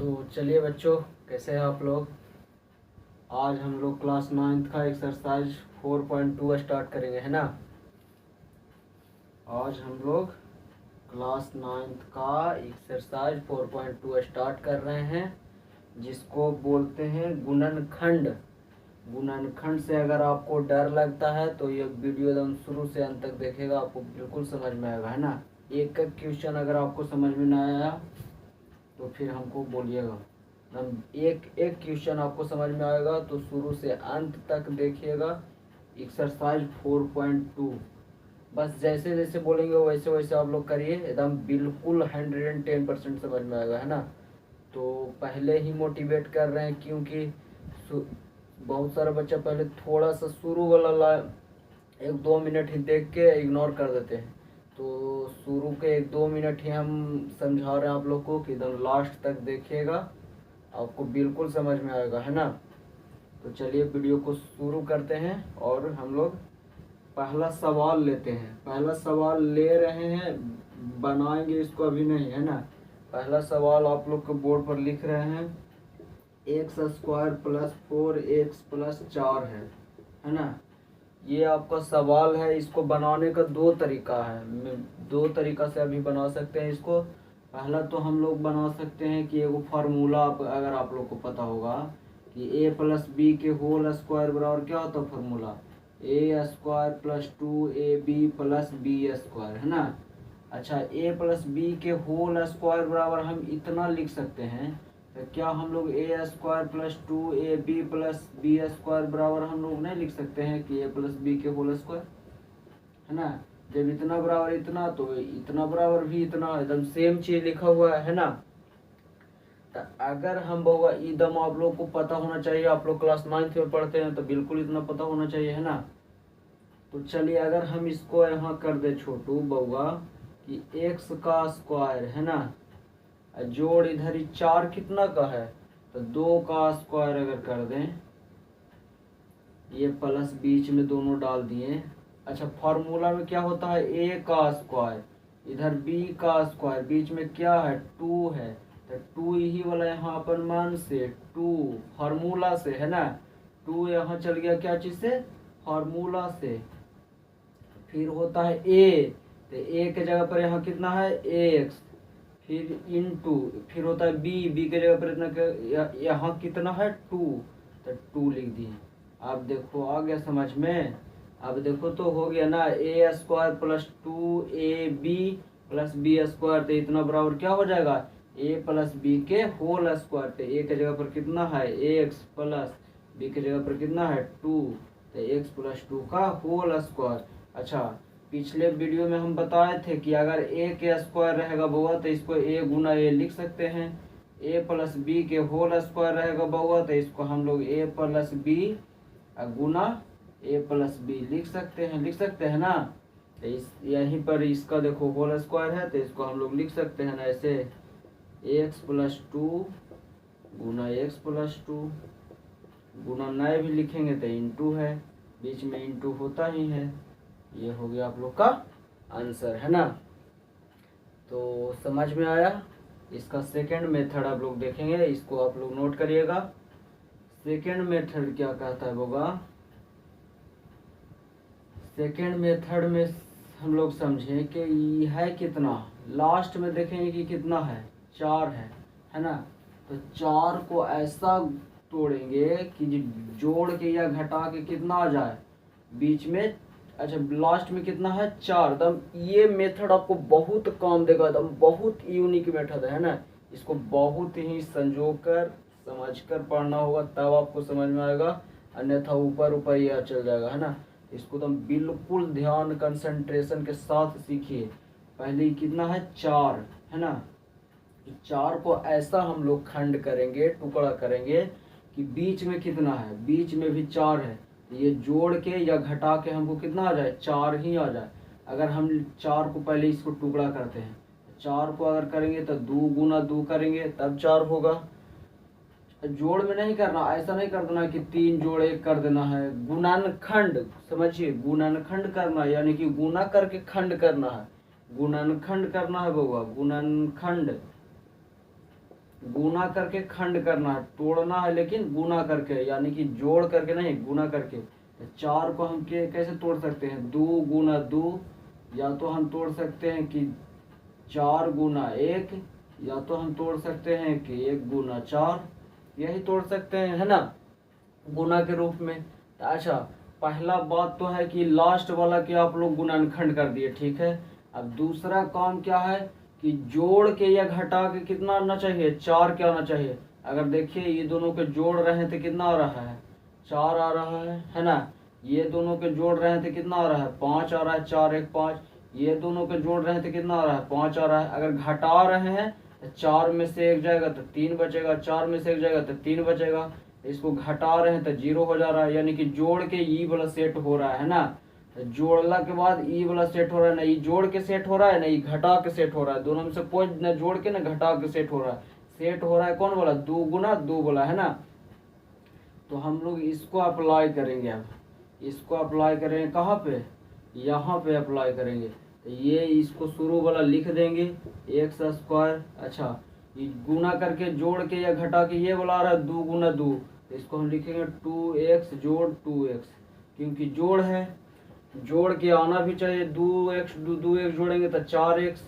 तो चलिए बच्चों, कैसे हैं आप लोग। आज हम लोग क्लास 9th का एक्सरसाइज 4.2 स्टार्ट करेंगे, है ना। आज हम लोग क्लास 9th का एक्सरसाइज 4.2 स्टार्ट कर रहे हैं, जिसको बोलते हैं गुणनखंड। गुणनखंड से अगर आपको डर लगता है तो ये वीडियो एकदम शुरू से अंत तक देखेगा, आपको बिल्कुल समझ में आएगा, है ना। एक एक क्वेश्चन अगर आपको समझ में ना आया तो फिर हमको बोलिएगा। हम एक एक क्वेश्चन आपको समझ में आएगा तो शुरू से अंत तक देखिएगा। एक्सरसाइज 4.2 बस जैसे जैसे बोलेंगे वैसे वैसे आप लोग करिए, एकदम बिल्कुल 110% समझ में आएगा, है ना। तो पहले ही मोटिवेट कर रहे हैं क्योंकि बहुत सारा बच्चा पहले थोड़ा सा शुरू वाला 1-2 मिनट ही देख के इग्नोर कर देते हैं। तो शुरू के 1-2 मिनट ही हम समझा रहे हैं आप लोग को कि एकदम लास्ट तक देखिएगा, आपको बिल्कुल समझ में आएगा, है ना। तो चलिए वीडियो को शुरू करते हैं और हम लोग पहला सवाल लेते हैं। पहला सवाल ले रहे हैं, बनाएंगे इसको अभी नहीं, है ना। पहला सवाल आप लोग को बोर्ड पर लिख रहे हैं, x² + 4x + 4 है ना। ये आपका सवाल है। इसको बनाने का दो तरीका है, दो तरीका से अभी बना सकते हैं इसको। पहला तो हम लोग बना सकते हैं कि एगो फार्मूला अगर आप लोग को पता होगा कि a + b के होल स्क्वायर बराबर क्या होता है फार्मूला, a² + 2ab + b², है ना। अच्छा, a + b के होल स्क्वायर बराबर हम इतना लिख सकते हैं, तो क्या हम लोग a² + 2ab + b² बराबर हम लोग नहीं लिख सकते हैं कि a + b के होल स्क्वायर, है ना। जब इतना बराबर इतना तो इतना बराबर भी इतना, एकदम सेम चीज लिखा हुआ है ना। तो अगर हम होगा एकदम आप लोग को पता होना चाहिए, आप लोग क्लास 9th में पढ़ते हैं तो बिल्कुल इतना पता होना चाहिए, है ना। तो चलिए अगर हम इसको यहाँ कर दे छोटू बउआ कि x का स्क्वायर, है ना, जोड़ इधर ही 4 कितना का है तो 2 का स्क्वायर अगर कर दें, ये प्लस बीच में दोनों डाल दिए। अच्छा, फार्मूला में क्या होता है, a का स्क्वायर, इधर b का स्क्वायर, बीच में क्या है 2 है, तो 2 ही वाला यहाँ अपन मान से 2 फार्मूला से, है ना। 2 यहाँ चल गया क्या चीज से, फार्मूला से। फिर होता है a, तो a के जगह पर यहाँ कितना है x, फिर इनटू, फिर होता है b के जगह पर इतना यहाँ कितना है 2, तो 2 लिख दिए। अब देखो आ गया समझ में। अब देखो तो हो गया ना, a² + 2ab + b², तो इतना बराबर क्या हो जाएगा a + b के होल स्क्वायर। तो a के जगह पर कितना है x प्लस b के जगह पर कितना है 2, तो x + 2 का होल स्क्वायर। अच्छा, पिछले वीडियो में हम बताए थे कि अगर a के स्क्वायर रहेगा बउआ तो इसको a गुना a लिख सकते हैं, a + b के होल स्क्वायर रहेगा बउआ तो इसको हम लोग a + b Guna a + b लिख सकते हैं ना। तो यहीं पर इसका देखो होल स्क्वायर है तो इसको हम लोग लिख सकते हैं ना ऐसे, x + 2 गुना x + 2 गुना नए भी लिखेंगे तो इंटू है, बीच में इंटू होता ही है। ये हो गया आप लोग का आंसर, है ना। तो समझ में आया। इसका सेकंड मेथड आप लोग देखेंगे, इसको आप लोग नोट करिएगा। सेकंड मेथड क्या कहता है होगा, सेकंड मेथड में हम लोग समझें कि ये है कितना, लास्ट में देखेंगे कि कितना है 4 है ना। तो 4 को ऐसा तोड़ेंगे कि जोड़ के या घटा के कितना आ जाए बीच में। अच्छा, लास्ट में कितना है 4। एकदम ये मेथड आपको बहुत काम देगा, एकदम बहुत यूनिक मेथड है ना। इसको बहुत ही संजो कर समझ कर पढ़ना होगा तब आपको समझ में आएगा, अन्यथा ऊपर ऊपर यह चल जाएगा, है ना। इसको तो बिल्कुल ध्यान कंसंट्रेशन के साथ सीखिए। पहले कितना है 4, है ना। 4 को ऐसा हम लोग खंड करेंगे, टुकड़ा करेंगे कि बीच में कितना है, बीच में भी 4 है, ये जोड़ के या घटा के हमको कितना आ जाए 4 ही आ जाए। अगर हम 4 को पहले इसको टुकड़ा करते हैं, 4 को अगर करेंगे तो 2 गुना 2 करेंगे तब 4 होगा। जोड़ में नहीं करना, ऐसा नहीं कर देना कि 3 जोड़ 1 कर देना है। गुणनखंड समझिए, गुणनखंड करना यानी कि गुना करके खंड करना है, गुणनखंड करना है बउआ, गुणनखंड। गुना करके खंड करना है, तोड़ना है लेकिन गुना करके, यानी कि जोड़ करके नहीं, गुना करके। तो 4 को हम कैसे तोड़ सकते हैं, 2 गुना 2, या तो हम तोड़ सकते हैं कि 4 गुना 1, या तो हम तोड़ सकते हैं कि 1 गुना 4, यही तोड़ सकते हैं, है ना, गुना के रूप में। तो अच्छा, पहला बात तो है कि लास्ट वाला कि आप लोग गुणनखंड कर दिए, ठीक है। अब दूसरा काम क्या है कि जोड़ के या घटा के कितना आना चाहिए, 4 क्या आना चाहिए। अगर देखिए ये दोनों के जोड़ रहे हैं तो कितना आ रहा है, 4 आ रहा है ना। ये दोनों के जोड़ रहे हैं तो कितना आ रहा है, 5 आ रहा है, 4 1 5। ये दोनों के जोड़ रहे हैं तो कितना आ रहा है, 5 आ रहा है। अगर घटा रहे हैं तो 4 में से 1 जाएगा तो 3 बचेगा, 4 में से 1 जाएगा तो 3 बचेगा। इसको घटा रहे हैं तो 0 हो जा रहा है, यानी कि जोड़ के ई वाला सेट हो रहा है ना। जोड़ला के बाद ई वाला सेट हो रहा है, ना ई जोड़ के सेट हो रहा है, ना ई घटा के सेट हो रहा है। दोनों में से कोई ना जोड़ के ना घटा के सेट हो रहा है। सेट हो रहा है कौन वाला, 2 गुना 2 वाला, है ना। तो हम लोग इसको अप्लाई करेंगे। अब इसको अप्लाई करेंगे कहाँ पे, यहाँ पे अप्लाई करेंगे। तो ये इसको शुरू वाला लिख देंगे एक्स स्क्वायर। अच्छा, ये गुना करके जोड़ के या घटा के ये वाला आ रहा है 2 गुना 2, तो इसको हम लिखेंगे 2x जोड़ 2x, क्योंकि जोड़ है, जोड़ के आना भी चाहिए। 2x 2x जोड़ेंगे तो 4x,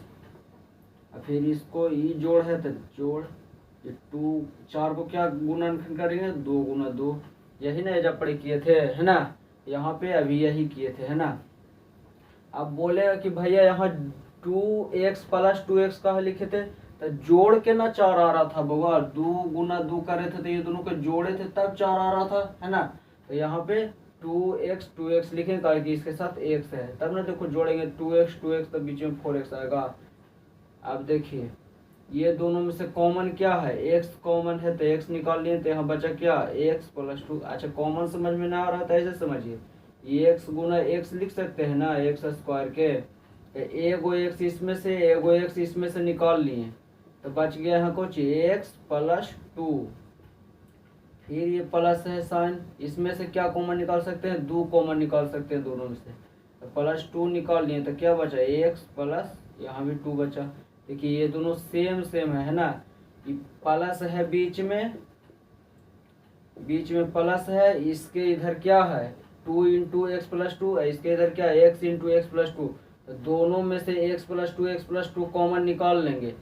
फिर इसको ई जोड़ है तो जोड़, ये 2 4 को क्या गुणनखंड करेंगे, 2 गुना 2। यही ना जब पढ़े किए थे, है ना, यहाँ पे अभी यही किए थे, है ना। अब बोले कि भैया यहाँ 2x प्लस 2x का लिखे थे, तो जोड़ के ना 4 आ रहा था बउआ, 2 गुना 2 कर रहे थे तो ये दोनों को जोड़े थे तब 4 आ रहा था, है ना। तो यहाँ पे 2x लिखेंगे ताकि इसके साथ x है, तब ना देखो जोड़ेंगे 2x तो बीच में 4x आएगा। अब देखिए ये दोनों में से कॉमन क्या है, x कॉमन है तो x निकाल लिए, तो यहाँ बचा क्या, x प्लस 2। अच्छा, कॉमन समझ में ना आ रहा था ऐसे समझिए, ये x गुना x लिख सकते हैं ना, एक्स स्क्वायर के। एगो x इसमें से एगो x इसमें से निकाल लिए, तो बच गया यहाँ कुछ x प्लस 2। फिर ये प्लस है साइन, इसमें से क्या कॉमन निकाल सकते हैं, 2 कॉमन निकाल सकते हैं दोनों में से। तो प्लस 2 निकाल लिए तो क्या बचा, x प्लस यहाँ भी 2 बचा। देखिए ये दोनों सेम सेम है ना। ये प्लस है बीच में प्लस है, इसके इधर क्या है 2 इंटू एक्स प्लस 2, इसके इधर क्या है x इंटू एक्स प्लस 2। तो दोनों में से x प्लस 2 कॉमन निकाल लेंगे,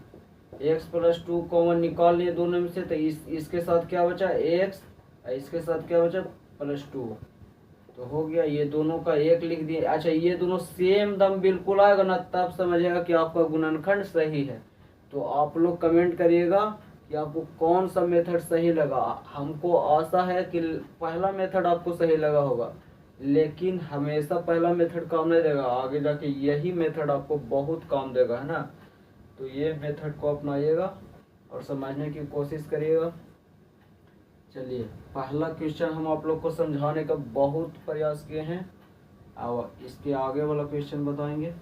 x प्लस 2 कॉमन निकाल लिए दोनों में से। तो इसके साथ क्या बचा x, इसके साथ क्या बचा प्लस 2, तो हो गया। ये दोनों का 1 लिख दिए। अच्छा, ये दोनों सेम दम बिल्कुल आएगा ना, तब समझिएगा कि आपका गुणनखंड सही है। तो आप लोग कमेंट करिएगा कि आपको कौन सा मेथड सही लगा। हमको आशा है कि पहला मेथड आपको सही लगा होगा, लेकिन हमेशा पहला मेथड काम नहीं देगा, आगे जाके यही मेथड आपको बहुत काम देगा, है ना। तो ये मेथड को अपनाइएगा और समझने की कोशिश करिएगा। चलिए, पहला क्वेश्चन हम आप लोग को समझाने का बहुत प्रयास किए हैं, और इसके आगे वाला क्वेश्चन बताएंगे।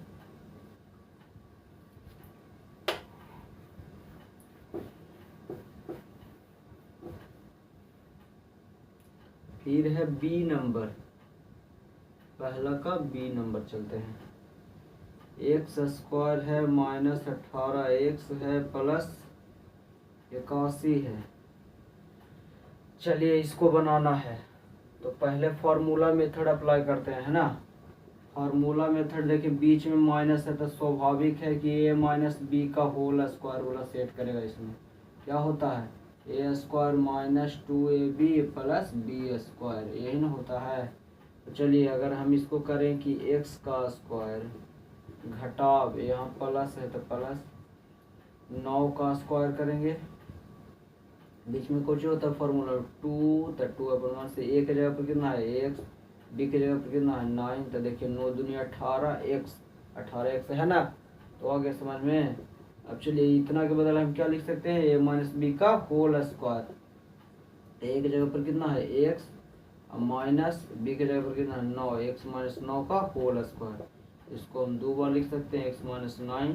फिर है बी नंबर, पहला का बी नंबर चलते हैं। एक्स स्क्वायर है माइनस 18 एक्स है प्लस 81 है। चलिए इसको बनाना है, तो पहले फार्मूला मेथड अप्लाई करते हैं, है ना। फार्मूला मेथड देखिए बीच में माइनस है तो स्वाभाविक है कि ए माइनस बी का होल स्क्वायर वाला सेट करेगा। इसमें क्या होता है, A square minus 2ab plus B square, यही ना होता है। तो चलिए अगर हम इसको करें कि एक्स का स्क्वायर घटाव, यहाँ प्लस है तो प्लस 9 का स्क्वायर करेंगे, बीच में कुछ होता है फॉर्मूला 2, तो 2/1 से ए के जगह पर कितना है एक्स, बी के जगह पर कितना है 9। तो देखिए 9 दूनी 18 एक्स है ना। तो आ गया समझ में। अब चलिए इतना के बदले हम क्या लिख सकते हैं, ए माइनस बी का होल स्क्वायर। ए के जगह पर कितना है एक्स, माइनस बी के जगह पर कितना है 9, एक्स माइनस 9 का होल स्क्वायर। इसको हम 2 बार लिख सकते हैं, x minus 9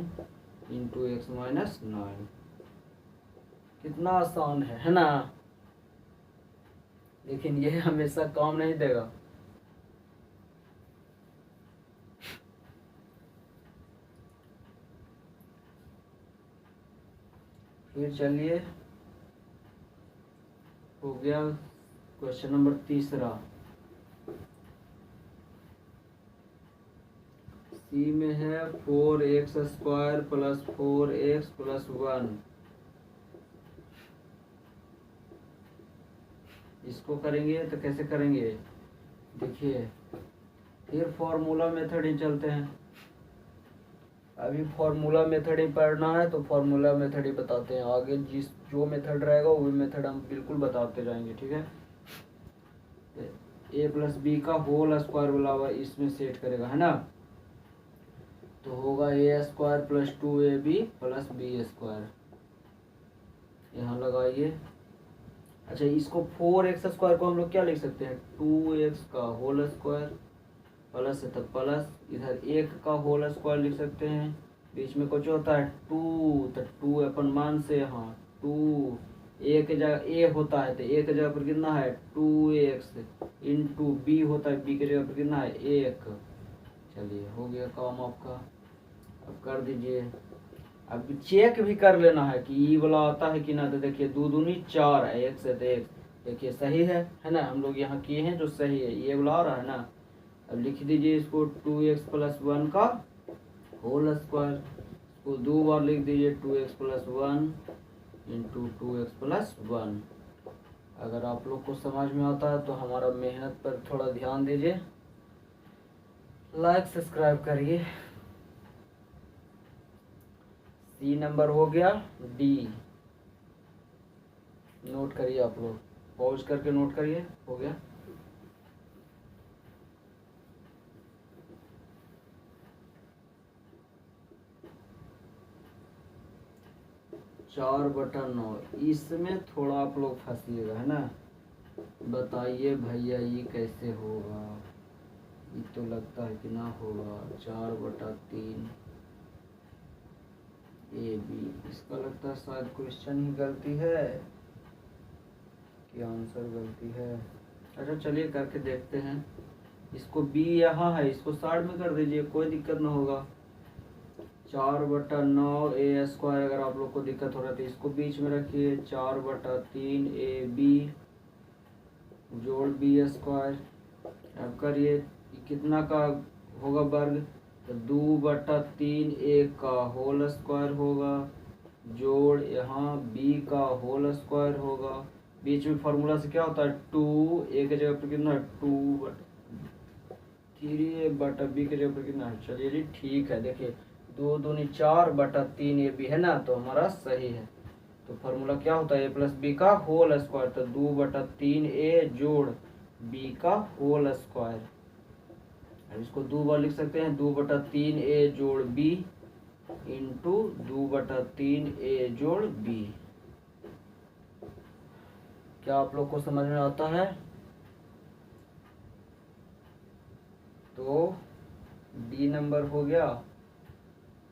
into x minus 9। कितना आसान है ना। लेकिन ये हमेशा काम नहीं देगा। फिर चलिए हो गया क्वेश्चन नंबर तीसरा। सी में है 4x² प्लस 4x प्लस 1। इसको करेंगे तो कैसे करेंगे, देखिए फिर फॉर्मूला मेथड ही चलते हैं। अभी फॉर्मूला मेथड ही पढ़ना है तो फॉर्मूला मेथड ही बताते हैं, आगे जो मेथड रहेगा वो मेथड हम बिल्कुल बताते जाएंगे, ठीक है। a प्लस बी का होल स्क्वायर बोला हुआ इसमें सेट करेगा, है ना। तो होगा a² plus 2ab plus b²। यहाँ लगाइए। अच्छा, इसको 4x² को हम लोग क्या लिख सकते हैं, 2x का होल स्क्वायर प्लस है तो प्लस, इधर 1 का होल स्क्वायर लिख सकते हैं, बीच में कुछ होता है 2, तो 2 अपन मान से, हाँ 2 a के जगह a होता है तो a के जगह पर कितना है 2x इंटू b होता है, b के जगह पर कितना है 1। चलिए हो गया काम आपका। अब कर दीजिए। अब चेक भी कर लेना है कि ई वाला आता है कि ना। तो देखिए 2 दूनी 4 है, 1 से तो 1, देखिए सही है ना। हम लोग यहाँ किए हैं जो सही है, ये वाला आ रहा है ना। अब लिख दीजिए इसको 2x प्लस 1 का होल स्क्वायर, इसको 2 बार लिख दीजिए 2x plus 1 into 2x plus 1। अगर आप लोग को समझ में आता है तो हमारा मेहनत पर थोड़ा ध्यान दीजिए, लाइक सब्सक्राइब करिए। सी नंबर हो गया। डी नोट करिए, आप लोग पॉज करके नोट करिए। हो गया। चार बटा 9, इसमें थोड़ा आप लोग फंसिएगा, है ना। बताइए भैया ये कैसे होगा, ये तो लगता है कि ना होगा। 4/3 AB, इसका लगता है शायद क्वेश्चन ही गलती है कि आंसर गलती है। अच्छा चलिए करके देखते हैं। इसको B यहाँ है, इसको साइड में कर दीजिए, कोई दिक्कत ना होगा। 4/9 A², अगर आप लोग को दिक्कत हो रहा है तो इसको बीच में रखिए। 4/3 AB जोड़ B²। अब करिए कितना का होगा वर्ग, तो 2/3 A का होल स्क्वायर होगा, जोड़ यहाँ B का होल स्क्वायर होगा। बीच में फार्मूला से क्या होता है 2, A के जगह पर कितना है 2/3 B के जगह पर कितना है। चलिए जी ठीक है। देखिए 2 दूनी 4/3 AB है ना, तो हमारा सही है। तो फार्मूला क्या होता है, a प्लस बी का होल स्क्वायर, तो 2/3 A जोड़ B का होल स्क्वायर। अब इसको 2 बार लिख सकते हैं, 2/3 A जोड़ B इंटू 2/3 A जोड़ B। क्या आप लोग को समझ में आता है? तो डी नंबर हो गया।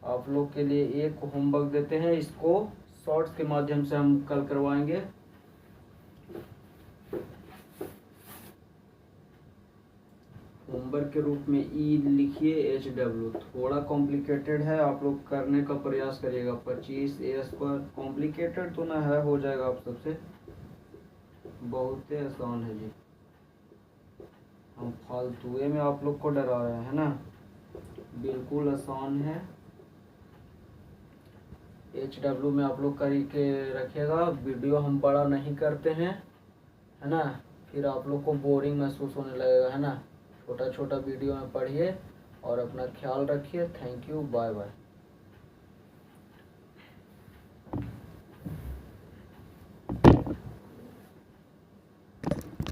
आप लोग के लिए एक होमवर्क देते हैं, इसको शॉर्ट्स के माध्यम से हम कल करवाएंगे। होमवर्क के रूप में ई लिखिए HW, थोड़ा कॉम्प्लिकेटेड है, आप लोग करने का प्रयास करिएगा। 25 A², कॉम्प्लिकेटेड तो ना है, हो जाएगा आप सबसे, बहुत ही आसान है जी। हम फालतूए में आप लोग को डरा रहे हैं ना, बिल्कुल आसान है। HW में आप लोग करके रखिएगा। वीडियो हम बड़ा नहीं करते हैं, है ना, फिर आप लोग को बोरिंग महसूस होने लगेगा, है ना। छोटा छोटा वीडियो में पढ़िए और अपना ख्याल रखिए। Thank you, bye bye.